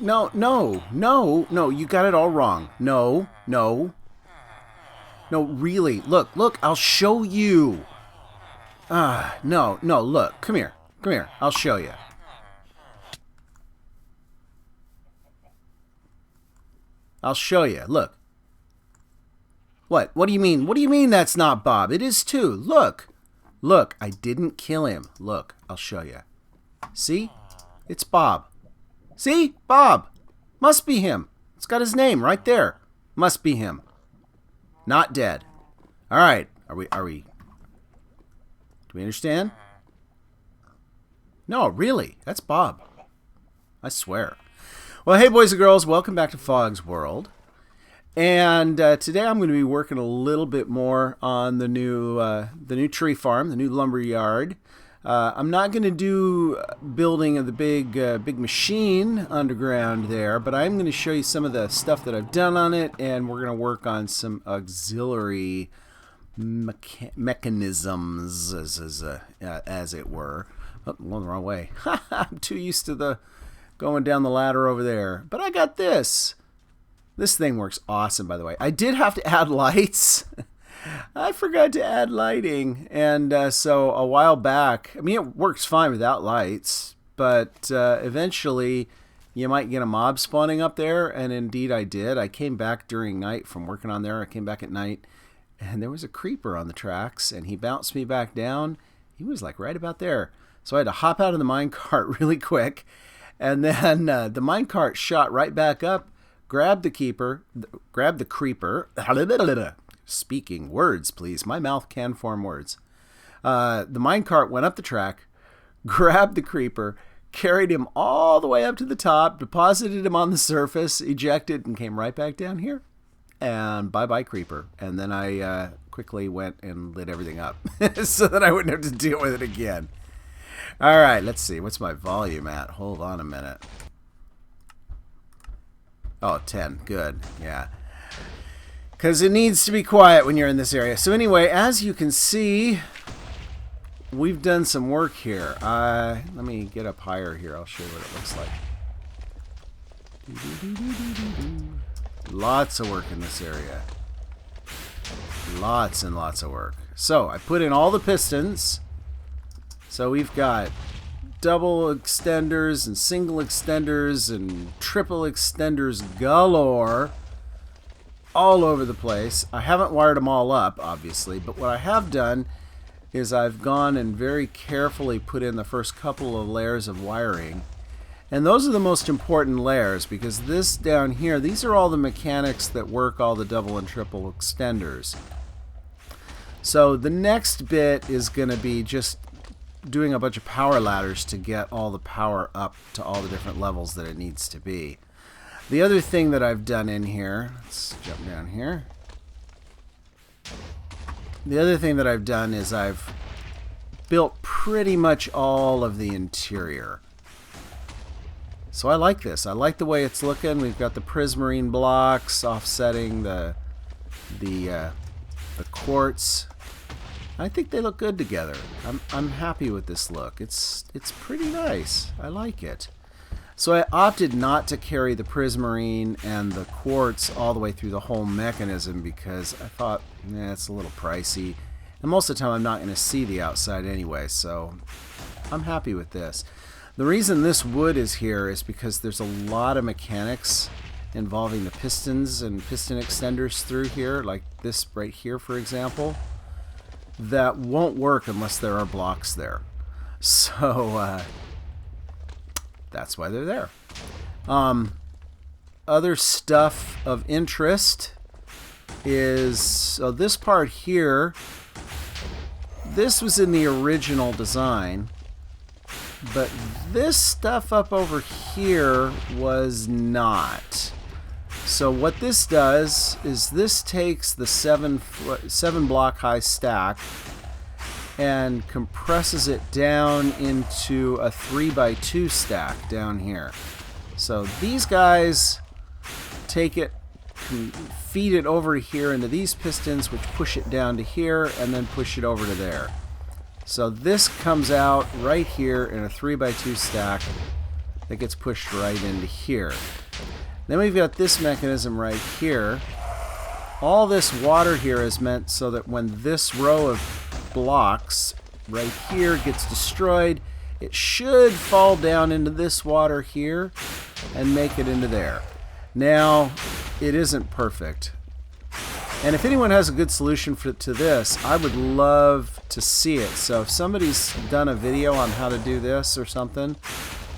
No, no, no, no, you got it all wrong. No, no. No, really. Look, I'll show you. No, look. Come here. Come here. I'll show you. I'll show you. Look. What? What do you mean? What do you mean that's not Bob? It is too. Look. Look, I didn't kill him. Look, I'll show you. See? It's Bob. See? Bob. Must be him. It's got his name right there. Must be him. Not dead. All right. Are we do we understand? No, really. That's Bob. I swear. Well, hey boys and girls, welcome back to Fog's World. And today I'm going to be working a little bit more on the new tree farm, the new lumber yard. I'm not going to do building of the big machine underground there, but I'm going to show you some of the stuff that I've done on it, and we're going to work on some auxiliary mechanisms, as it were. Oh, I'm going the wrong way. I'm too used to going down the ladder over there. But I got this. This thing works awesome, by the way. I did have to add lights. I forgot to add lighting. And so a while back, I mean, it works fine without lights. But eventually, you might get a mob spawning up there. And indeed, I did. I came back during night from working on there. I came back at night. And there was a creeper on the tracks. And he bounced me back down. He was like right about there. So I had to hop out of the minecart really quick. And then the minecart shot right back up, grabbed the creeper. Speaking words, please. My mouth can form words. The minecart went up the track, grabbed the creeper, carried him all the way up to the top, deposited him on the surface, ejected, and came right back down here. And bye-bye creeper. And then I quickly went and lit everything up so that I wouldn't have to deal with it again. All right, let's see. What's my volume at? Hold on a minute. Oh, 10. Good. Yeah. Because it needs to be quiet when you're in this area. So anyway, as you can see, we've done some work here. Let me get up higher here. I'll show you what it looks like. Lots of work in this area. Lots and lots of work. So I put in all the pistons. So we've got double extenders and single extenders and triple extenders galore all over the place. I haven't wired them all up, obviously, but what I have done is I've gone and very carefully put in the first couple of layers of wiring. And those are the most important layers because this down here, these are all the mechanics that work all the double and triple extenders. So the next bit is going to be just doing a bunch of power ladders to get all the power up to all the different levels that it needs to be. The other thing that I've done in here, let's jump down here. The other thing that I've done is I've built pretty much all of the interior. So I like this. I like the way it's looking. We've got the prismarine blocks offsetting the quartz. I think they look good together. I'm happy with this look. It's pretty nice. I like it. So I opted not to carry the prismarine and the quartz all the way through the whole mechanism because I thought, it's a little pricey. And most of the time I'm not going to see the outside anyway, so I'm happy with this. The reason this wood is here is because there's a lot of mechanics involving the pistons and piston extenders through here, like this right here, for example, that won't work unless there are blocks there. So that's why they're there. Other stuff of interest is, so this part here, this was in the original design, but this stuff up over here was not. So what this does is this takes the 7 block high stack and compresses it down into a 3x2 stack down here. So these guys take it, feed it over here into these pistons, which push it down to here and then push it over to there. So this comes out right here in a 3x2 stack. that gets pushed right into here. Then we've got this mechanism right here. All this water here is meant so that when this row of blocks right here gets destroyed, it should fall down into this water here and make it into there. Now, it isn't perfect. And if anyone has a good solution to this, I would love to see it. So if somebody's done a video on how to do this or something,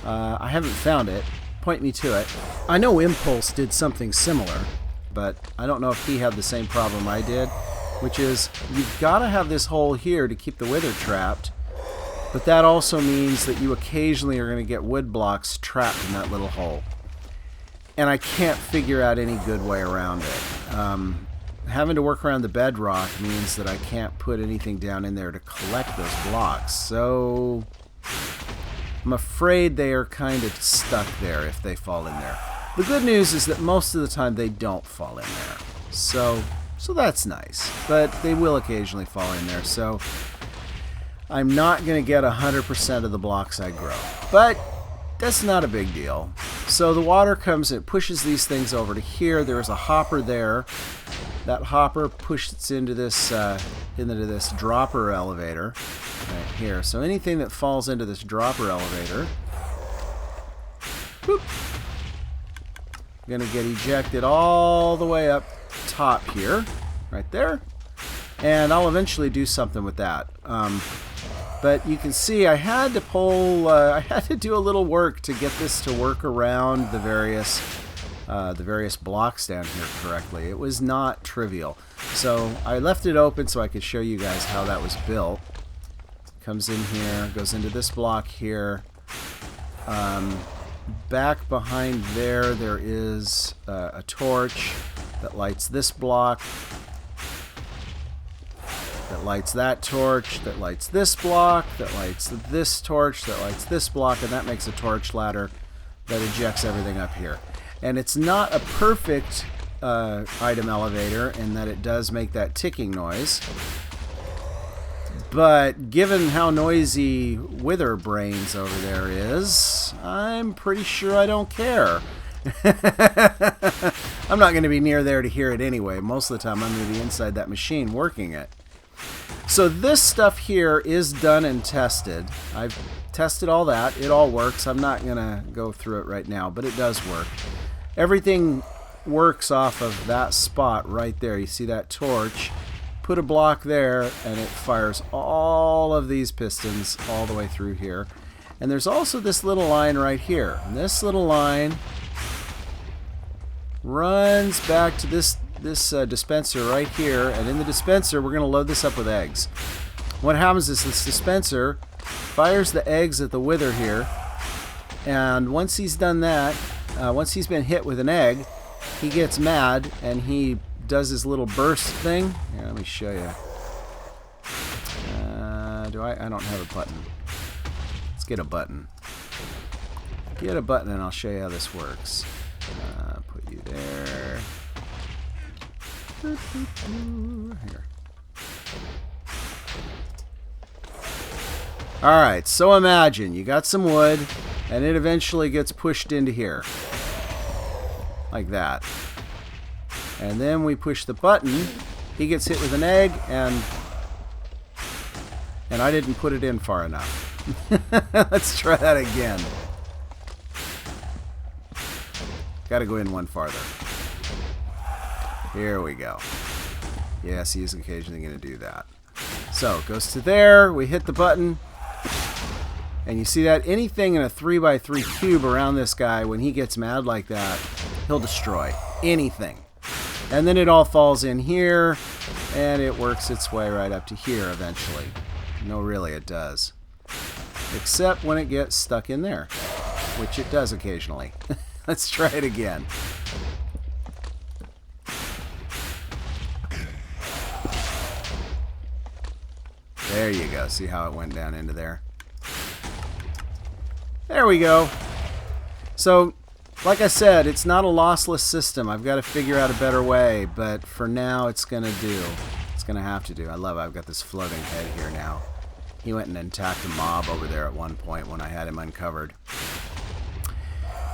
I haven't found it. Point me to it. I know Impulse did something similar, but I don't know if he had the same problem I did, which is you've got to have this hole here to keep the wither trapped, but that also means that you occasionally are going to get wood blocks trapped in that little hole. And I can't figure out any good way around it. Having to work around the bedrock means that I can't put anything down in there to collect those blocks, so I'm afraid they are kind of stuck there if they fall in there. The good news is that most of the time they don't fall in there, so that's nice, but they will occasionally fall in there, so I'm not going to get 100% of the blocks I grow, but that's not a big deal. So the water comes, it pushes these things over to here. There's a hopper there. That hopper pushes into this dropper elevator right here. So anything that falls into this dropper elevator, whoop, going to get ejected all the way up top here, right there. And I'll eventually do something with that. But you can see I had to pull, I had to do a little work to get this to work around the various blocks down here correctly. It was not trivial. So I left it open so I could show you guys how that was built. Comes in here, goes into this block here. Back behind there is a torch that lights this block, that lights that torch, that lights this block, that lights this torch, that lights this block, and that makes a torch ladder that ejects everything up here. And it's not a perfect item elevator in that it does make that ticking noise, but given how noisy Wither Brains over there is, I'm pretty sure I don't care. I'm not going to be near there to hear it anyway. Most of the time I'm going to be inside that machine working it. So this stuff here is done and tested. I've tested all that. It all works. I'm not going to go through it right now, but it does work. Everything works off of that spot right there. You see that torch? Put a block there and it fires all of these pistons all the way through here. And there's also this little line right here. And this little line runs back to this dispenser right here, and in the dispenser we're going to load this up with eggs. What happens is this dispenser fires the eggs at the wither here, and once he's done that, once he's been hit with an egg, he gets mad and he does his little burst thing. Here, let me show you. I don't have a button. Let's get a button. Get a button and I'll show you how this works. Put you there. Here. Alright, so imagine you got some wood and it eventually gets pushed into here. Like that. And then we push the button, he gets hit with an egg, and I didn't put it in far enough. Let's try that again. Gotta go in one farther. Here we go. Yes, he is occasionally going to do that. So, it goes to there, we hit the button, and you see that anything in a 3x3 cube around this guy, when he gets mad like that, he'll destroy anything. And then it all falls in here, and it works its way right up to here eventually. No, really, it does. Except when it gets stuck in there, which it does occasionally. Let's try it again. There you go. See how it went down into there? There we go. So, like I said, it's not a lossless system. I've got to figure out a better way, but for now it's going to do. It's going to have to do. I love it. I've got this floating head here now. He went and attacked a mob over there at one point when I had him uncovered.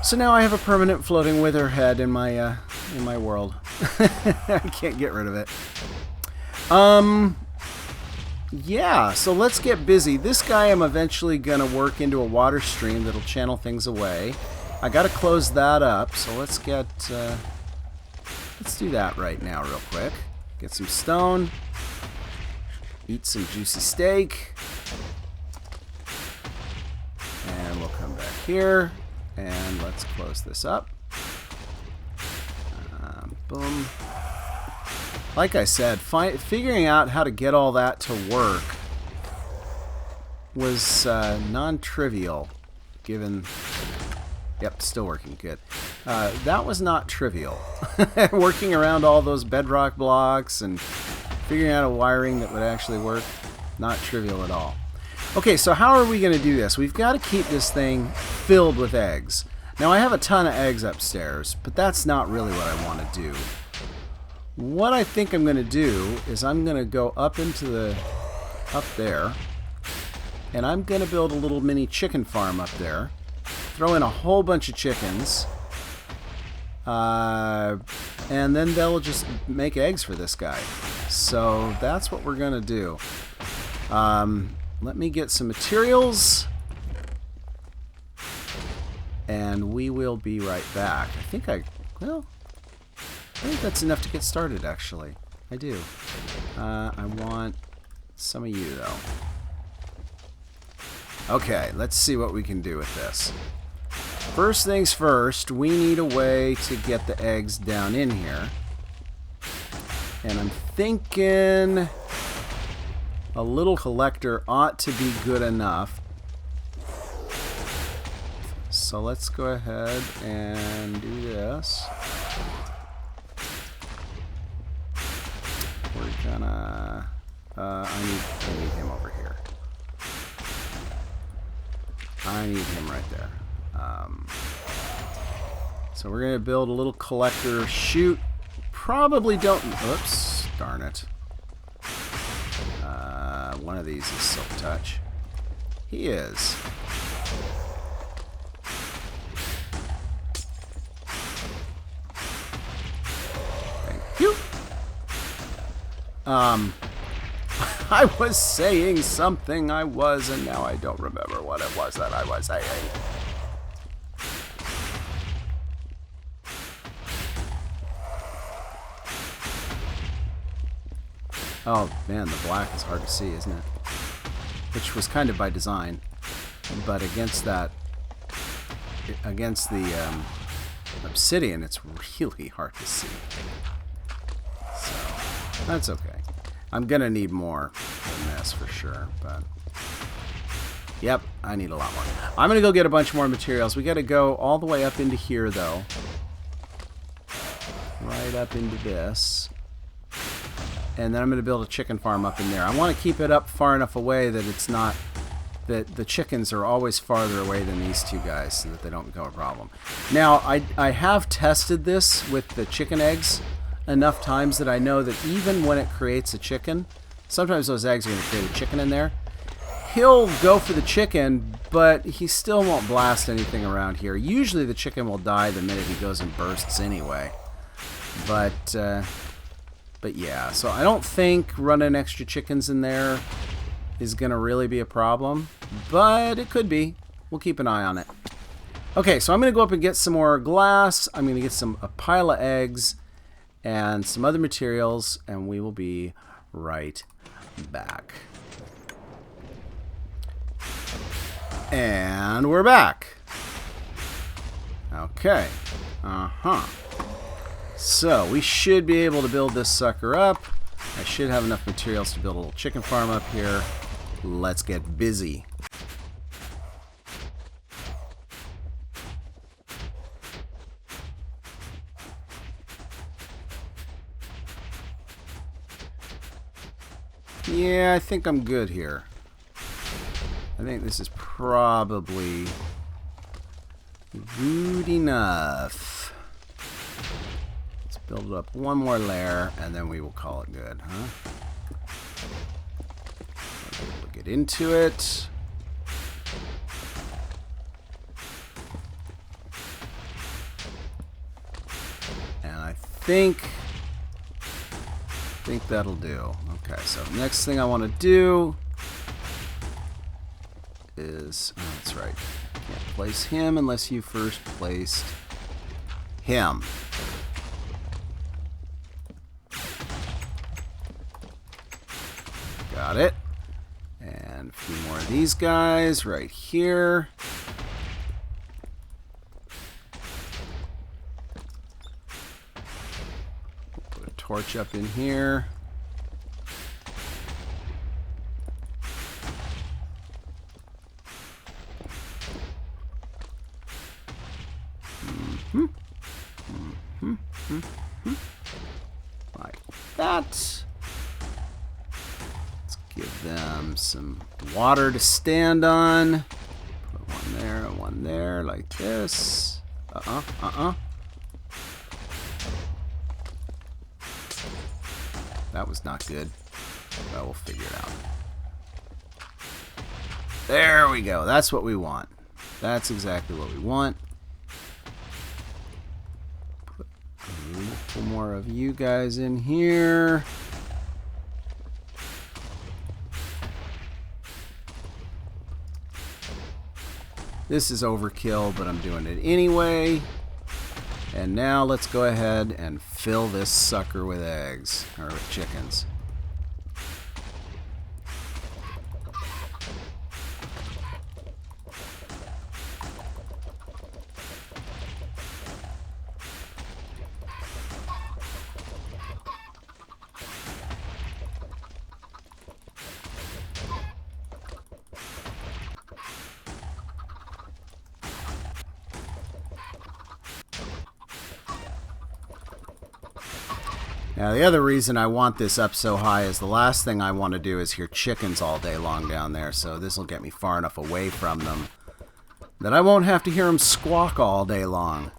So now I have a permanent floating wither head in my world. I can't get rid of it. Yeah, so let's get busy. This guy I'm eventually going to work into a water stream that'll channel things away. I got to close that up, so let's get... let's do that right now real quick. Get some stone. Eat some juicy steak. And we'll come back here. And let's close this up. Boom. Like I said, figuring out how to get all that to work was non-trivial, given... Yep, still working good. That was not trivial. Working around all those bedrock blocks and figuring out a wiring that would actually work, not trivial at all. Okay, so how are we going to do this? We've got to keep this thing filled with eggs. Now, I have a ton of eggs upstairs, but that's not really what I want to do. What I think I'm going to do is I'm going to go up there, and I'm going to build a little mini chicken farm up there. Throw in a whole bunch of chickens, and then they'll just make eggs for this guy. So that's what we're going to do. Let me get some materials, and we will be right back. I think that's enough to get started, actually. I do. I want some of you, though. Okay, let's see what we can do with this. First things first, we need a way to get the eggs down in here. And I'm thinking a little collector ought to be good enough. So let's go ahead and do this. We're gonna... I need him over here. I need him right there. So we're going to build a little collector chute. Probably don't... Oops, darn it. One of these is Silk Touch. He is. Thank you. I was saying something and now I don't remember what it was that I was saying. Oh man, the black is hard to see, isn't it? Which was kind of by design, but against the obsidian, it's really hard to see. So that's okay. I'm gonna need more than this for sure, but yep, I need a lot more. I'm gonna go get a bunch more materials. We gotta go all the way up into here though. Right up into this. And then I'm gonna build a chicken farm up in there. I wanna keep it up far enough away that it's not that the chickens are always farther away than these two guys so that they don't become a problem. Now I have tested this with the chicken eggs enough times that I know that even when it creates a chicken, sometimes those eggs are going to create a chicken in there. He'll go for the chicken, but he still won't blast anything around here. Usually the chicken will die the minute he goes and bursts anyway. But yeah, so I don't think running extra chickens in there is going to really be a problem, but it could be. We'll keep an eye on it. Okay, so I'm going to go up and get some more glass. I'm going to get a pile of eggs and some other materials, and we will be right back. And we're back. Okay. So we should be able to build this sucker up. I should have enough materials to build a little chicken farm up here. Let's get busy. Yeah, I think I'm good here. I think this is probably good enough. Let's build up one more layer, and then we will call it good, huh? We'll get into it. think that'll do. Okay, so next thing I want to do is, oh, that's right. Can't place him unless you first placed him. Got it. And a few more of these guys right here. Put a torch up in here. Like that. Let's give them some water to stand on. Put one there, like this. That was not good. Well, we'll figure it out. There we go. That's what we want. That's exactly what we want. Put a little more of you guys in here. This is overkill, but I'm doing it anyway. And now let's go ahead and fill this sucker with eggs, or with chickens. Now, the other reason I want this up so high is the last thing I want to do is hear chickens all day long down there, so this will get me far enough away from them that I won't have to hear them squawk all day long.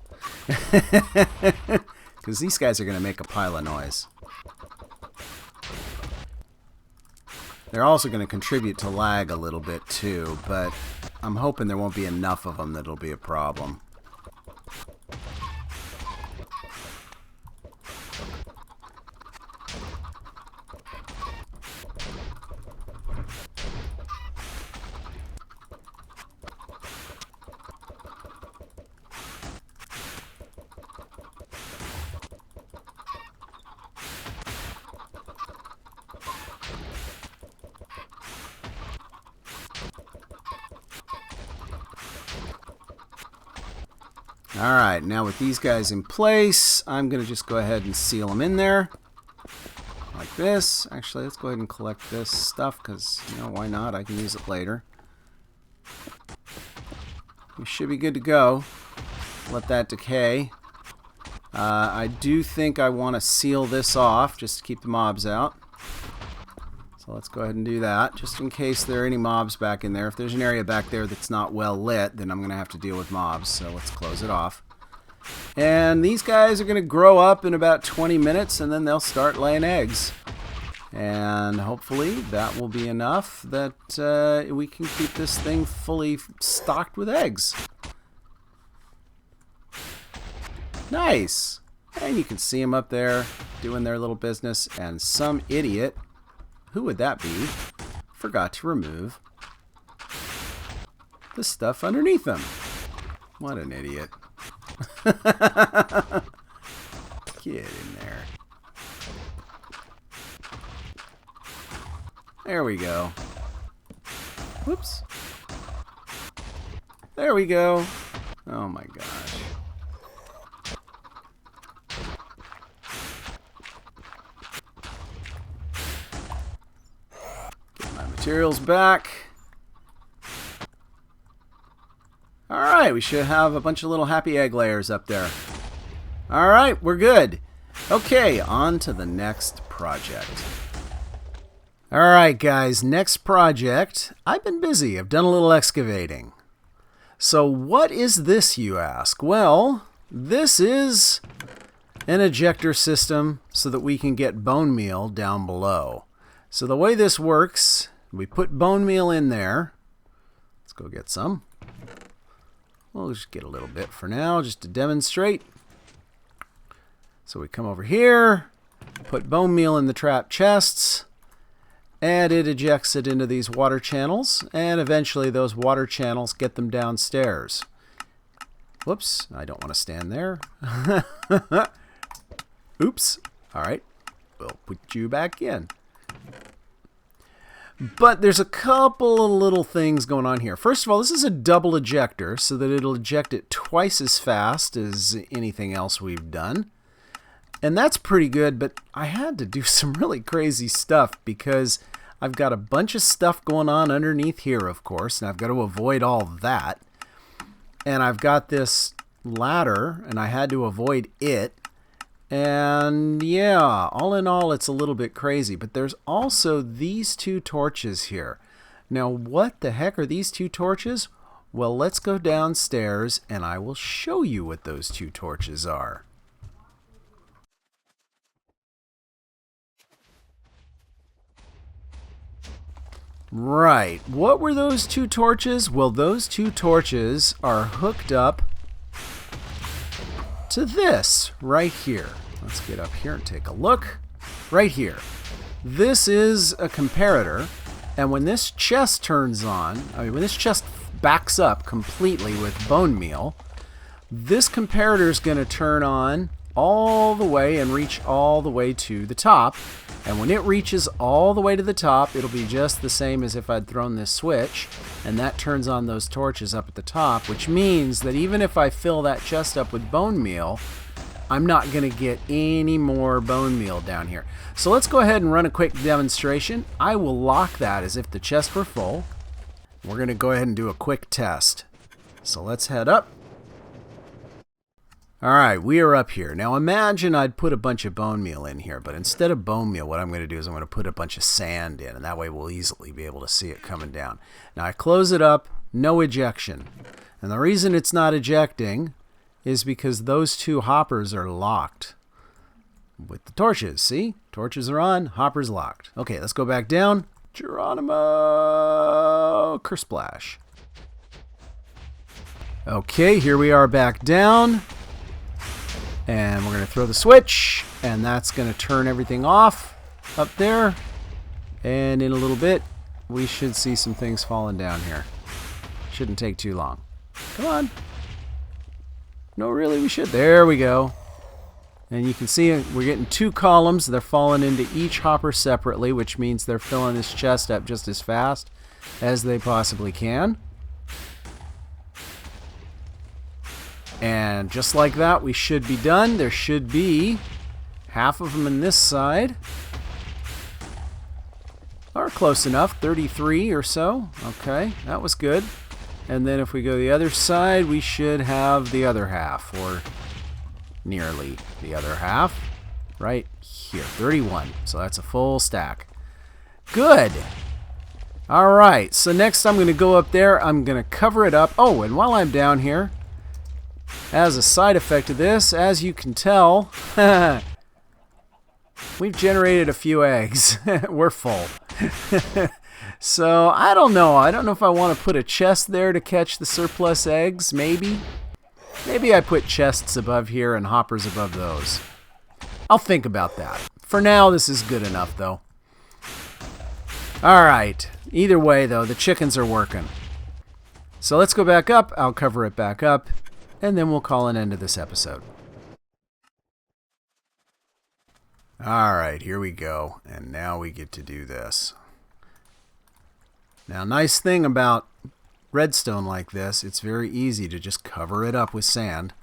Because these guys are going to make a pile of noise. They're also going to contribute to lag a little bit too, but I'm hoping there won't be enough of them that it'll be a problem. Alright, now with these guys in place, I'm going to just go ahead and seal them in there. Like this. Actually, let's go ahead and collect this stuff, because, you know, why not? I can use it later. We should be good to go. Let that decay. I do think I want to seal this off, just to keep the mobs out. So let's go ahead and do that, just in case there are any mobs back in there. If there's an area back there that's not well lit, then I'm going to have to deal with mobs, so let's close it off. And these guys are going to grow up in about 20 minutes, and then they'll start laying eggs. And hopefully that will be enough that we can keep this thing fully stocked with eggs. Nice! And you can see them up there doing their little business, and some idiot, who would that be, forgot to remove the stuff underneath them. What an idiot. Get in there. There we go. Whoops. There we go. Oh my gosh. Get my materials back. Alright, we should have a bunch of little happy egg layers up there. Alright, we're good. Okay, on to the next project. Alright guys, next project. I've been busy. I've done a little excavating. So what is this, you ask? Well, this is an ejector system so that we can get bone meal down below. So the way this works, we put bone meal in there. Let's go get some. We'll just get a little bit for now, just to demonstrate. So we come over here, put bone meal in the trap chests, and it ejects it into these water channels, and eventually those water channels get them downstairs. Whoops, I don't want to stand there. Oops. All right, we'll put you back in. But there's a couple of little things going on here. First of all, this is a double ejector so that it'll eject it twice as fast as anything else we've done. And that's pretty good, but I had to do some really crazy stuff because I've got a bunch of stuff going on underneath here, of course, and I've got to avoid all that. And I've got this ladder, and I had to avoid it. And yeah, all in all, it's a little bit crazy. But there's also these two torches here. Now, what the heck are these two torches? Well, let's go downstairs and I will show you what those two torches are. Right, what were those two torches? Well, those two torches are hooked up to this right here. Let's get up here and take a look. Right here. This is a comparator, and when this chest turns on, when this chest backs up completely with bone meal, this comparator is going to turn on all the way and reach all the way to the top. And when it reaches all the way to the top, it'll be just the same as if I'd thrown this switch, and that turns on those torches up at the top, which means that even if I fill that chest up with bone meal, I'm not going to get any more bone meal down here. So let's go ahead and run a quick demonstration. I will lock that as if the chest were full. We're going to go ahead and do a quick test. So let's head up. Alright, we are up here. Now imagine I'd put a bunch of bone meal in here, but instead of bone meal, what I'm going to do is I'm going to put a bunch of sand in, and that way we'll easily be able to see it coming down. Now I close it up, no ejection. And the reason it's not ejecting is because those two hoppers are locked with the torches. See? Torches are on, hoppers locked. Okay, let's go back down. Geronimo! Kersplash. Okay, here we are back down. And we're going to throw the switch, and that's going to turn everything off up there. And in a little bit, we should see some things falling down here. Shouldn't take too long. Come on. No, really, we should. There we go. And you can see we're getting two columns. They're falling into each hopper separately, which means they're filling this chest up just as fast as they possibly can. And just like that, we should be done. There should be half of them in this side. Or close enough, 33 or so. Okay, that was good. And then if we go the other side, we should have the other half, or nearly the other half. Right here, 31. So that's a full stack. Good. All right, so next I'm going to go up there. I'm going to cover it up. Oh, and while I'm down here, as a side effect of this, as you can tell, we've generated a few eggs. We're full. So, I don't know. I don't know if I want to put a chest there to catch the surplus eggs, maybe. Maybe I put chests above here and hoppers above those. I'll think about that. For now, this is good enough, though. Alright. Either way, though, the chickens are working. So let's go back up. I'll cover it back up. And then we'll call an end to this episode. Alright, here we go. And now we get to do this. Now, nice thing about redstone like this, it's very easy to just cover it up with sand.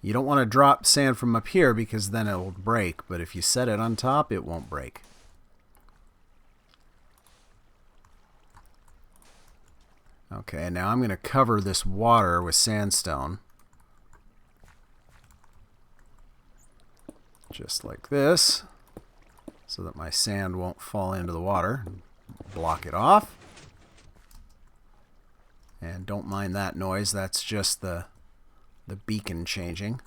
You don't want to drop sand from up here because then it will break. But if you set it on top, it won't break. Okay, now I'm going to cover this water with sandstone. Just like this, so that my sand won't fall into the water. Block it off. And don't mind that noise, that's just the beacon changing.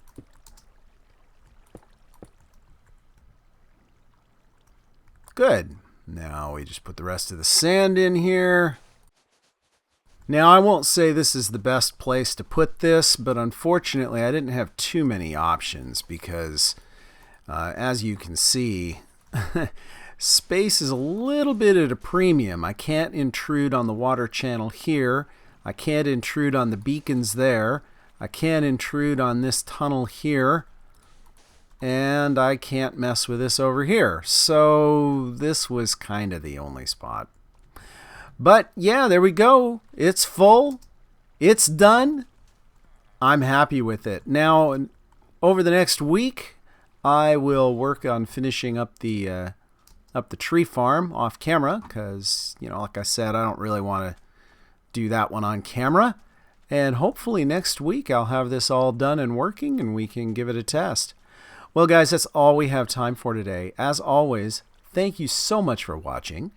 Good. Now we just put the rest of the sand in here. Now, I won't say this is the best place to put this, but unfortunately I didn't have too many options because, as you can see, space is a little bit at a premium. I can't intrude on the water channel here. I can't intrude on the beacons there. I can't intrude on this tunnel here. And I can't mess with this over here. So this was kind of the only spot. But yeah, there we go. It's full. It's done. I'm happy with it. Now, over the next week, I will work on finishing up the tree farm off camera because, you know, like I said, I don't really want to do that one on camera. And hopefully next week I'll have this all done and working and we can give it a test. Well, guys, that's all we have time for today. As always, thank you so much for watching.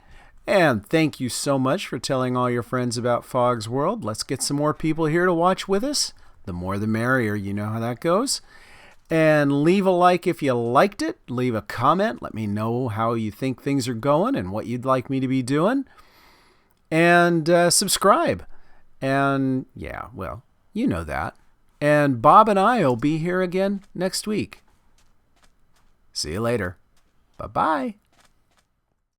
And thank you so much for telling all your friends about Fog's World. Let's get some more people here to watch with us. The more the merrier, you know how that goes. And leave a like if you liked it. Leave a comment. Let me know how you think things are going and what you'd like me to be doing. And subscribe. And yeah, well, you know that. And Bob and I will be here again next week. See you later. Bye-bye.